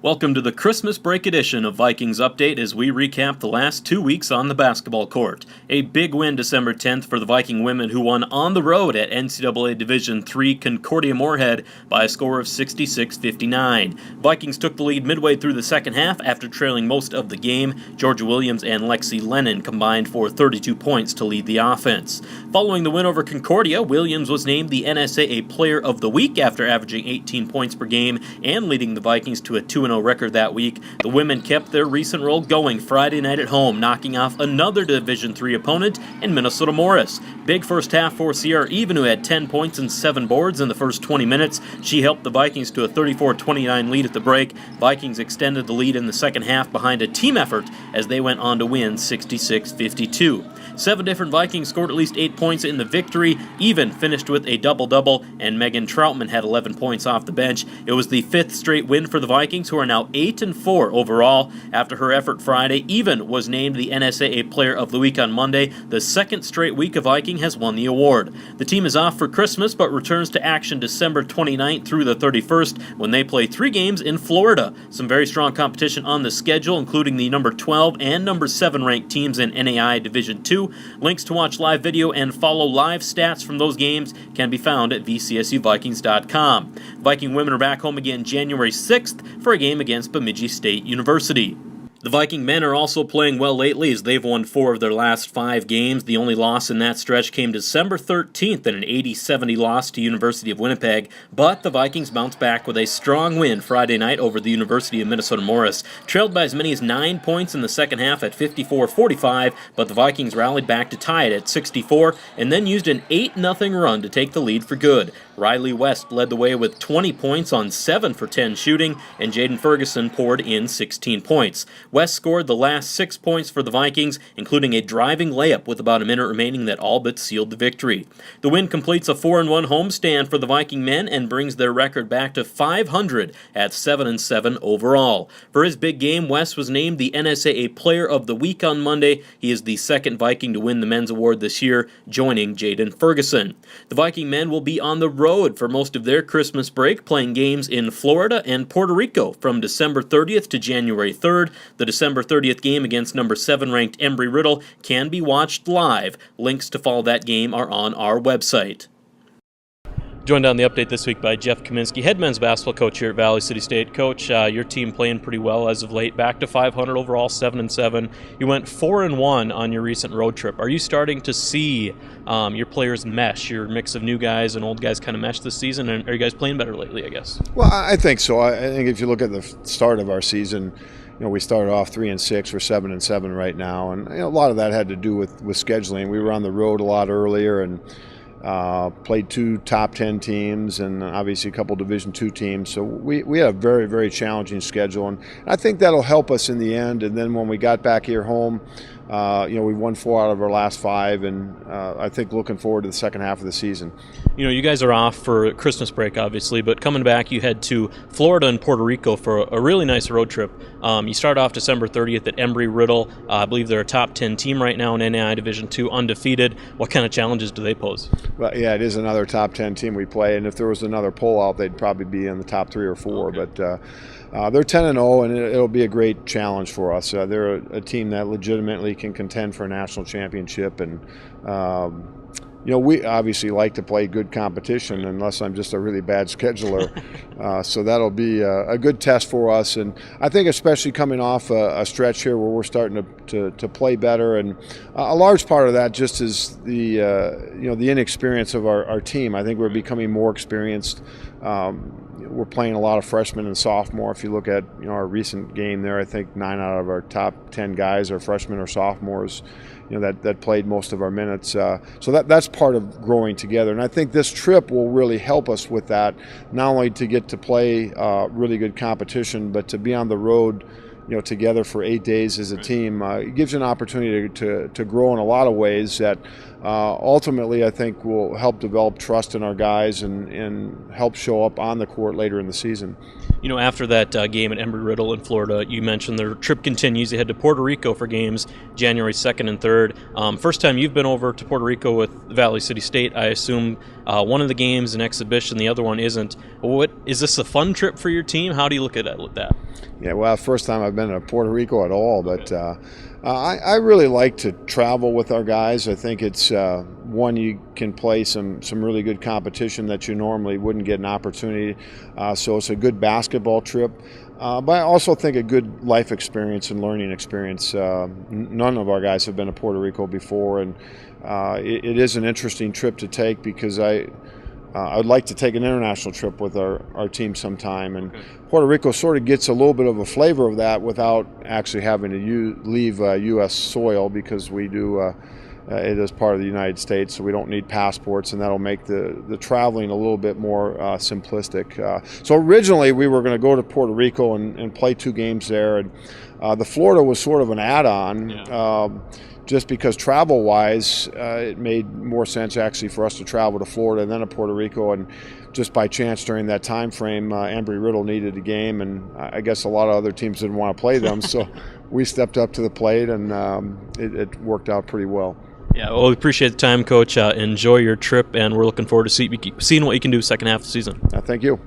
Welcome to the Christmas break edition of Vikings Update as we recap the last 2 weeks on the basketball court. A big win December 10th for the Viking women who won on the road at NCAA Division III Concordia Moorhead by a score of 66-59. Vikings took the lead midway through the second half after trailing most of the game. Georgia Williams and Lexi Lennon combined for 32 points to lead the offense. Following the win over Concordia, Williams was named the NSAA Player of the Week after averaging 18 points per game and leading the Vikings to a 2-0 record that week. The women kept their recent roll going Friday night at home, knocking off another Division III opponent in Minnesota Morris. Big first half for Sierra Even, who had 10 points and 7 boards in the first 20 minutes. She helped the Vikings to a 34-29 lead at the break. Vikings extended the lead in the second half behind a team effort as they went on to win 66-52. 7 different Vikings scored at least 8 points in the victory. Even finished with a double-double, and Megan Troutman had 11 points off the bench. It was the 5th straight win for the Vikings, who are now 8-4 overall. After her effort Friday, Even was named the NSAA Player of the Week on Monday. The second straight week a Viking has won the award. The team is off for Christmas, but returns to action December 29th through the 31st when they play 3 games in Florida. Some very strong competition on the schedule, including the number 12 and number 7 ranked teams in NAI Division II. Links to watch live video and follow live stats from those games can be found at vcsuvikings.com. Viking women are back home again January 6th for a game against Bemidji State University. The Viking men are also playing well lately as they've won 4 of their last 5 games. The only loss in that stretch came December 13th in an 80-70 loss to University of Winnipeg, but the Vikings bounced back with a strong win Friday night over the University of Minnesota Morris. Trailed by as many as 9 points in the second half at 54-45, but the Vikings rallied back to tie it at 64 and then used an 8-0 run to take the lead for good. Riley West led the way with 20 points on 7 for 10 shooting, and Jaden Ferguson poured in 16 points. West scored the last 6 points for the Vikings, including a driving layup with about a minute remaining that all but sealed the victory. The win completes a 4-1 homestand for the Viking men and brings their record back to 500 at 7-7 overall. For his big game, West was named the NSAA Player of the Week on Monday. He is the second Viking to win the men's award this year, joining Jaden Ferguson. The Viking men will be on the road for most of their Christmas break, playing games in Florida and Puerto Rico from December 30th to January 3rd. The December 30th game against number 7 ranked Embry-Riddle can be watched live. Links to follow that game are on our website. Joined on the update this week by Jeff Kaminsky, head men's basketball coach here at Valley City State. Coach, your team playing pretty well as of late, back to 500 overall, 7-7. You went 4-1 on your recent road trip. Are you starting to see your players mesh, your mix of new guys and old guys kind of mesh this season? And are you guys playing better lately, I guess? Well, I think so. I think if you look at the start of our season, we started off 3-6. We're 7-7 right now, and a lot of that had to do with scheduling. We were on the road a lot earlier and played 2 top 10 teams and obviously a couple Division II teams. So we had a very, very challenging schedule, and I think that'll help us in the end. And then when we got back here home, we won 4 out of our last 5, and I think looking forward to the second half of the season. You guys are off for Christmas break, obviously, but coming back, you head to Florida and Puerto Rico for a really nice road trip. You start off December 30th at Embry-Riddle. I believe they're a top 10 team right now in NAI Division II, undefeated. What kind of challenges do they pose? Well, yeah, it is another top 10 team we play, and if there was another poll-out, they'd probably be in the top 3 or 4. Okay. But they're 10-0, and it'll be a great challenge for us. They're a team that legitimately can contend for a national championship, and we obviously like to play good competition unless I'm just a really bad scheduler. So that'll be a good test for us. And I think especially coming off a stretch here where we're starting to play better. And a large part of that just is the inexperience of our team. I think we're becoming more experienced. We're playing a lot of freshmen and sophomore. If you look at our recent game there, I think 9 out of our top 10 guys are freshmen or sophomores. That played most of our minutes. So that's part of growing together. And I think this trip will really help us with that, not only to get to play really good competition, but to be on the road together for 8 days as a team. It gives you an opportunity to grow in a lot of ways that ultimately I think will help develop trust in our guys and help show up on the court later in the season. After that game at Embry-Riddle in Florida, you mentioned their trip continues. They head to Puerto Rico for games January 2nd and 3rd. First time you've been over to Puerto Rico with Valley City State. I assume one of the games an exhibition, the other one isn't. Is this a fun trip for your team? How do you look at that? Yeah, well, first time I've been to Puerto Rico at all, but I really like to travel with our guys. I think it's one, you can play some really good competition that you normally wouldn't get an opportunity. So it's a good basketball trip. But I also think a good life experience and learning experience. None of our guys have been to Puerto Rico before, and it is an interesting trip to take because I would like to take an international trip with our team sometime, and Puerto Rico sort of gets a little bit of a flavor of that without actually having to leave U.S. soil, because we do it is part of the United States, so we don't need passports, and that'll make the traveling a little bit more simplistic. So originally we were going to go to Puerto Rico and play 2 games there, and the Florida was sort of an add-on. Yeah. Just because travel-wise, it made more sense actually for us to travel to Florida and then to Puerto Rico. And just by chance during that time frame, Embry-Riddle needed a game, and I guess a lot of other teams didn't want to play them. So we stepped up to the plate, and it worked out pretty well. Yeah, well, we appreciate the time, Coach. Enjoy your trip, and we're looking forward to seeing what you can do second half of the season. Thank you.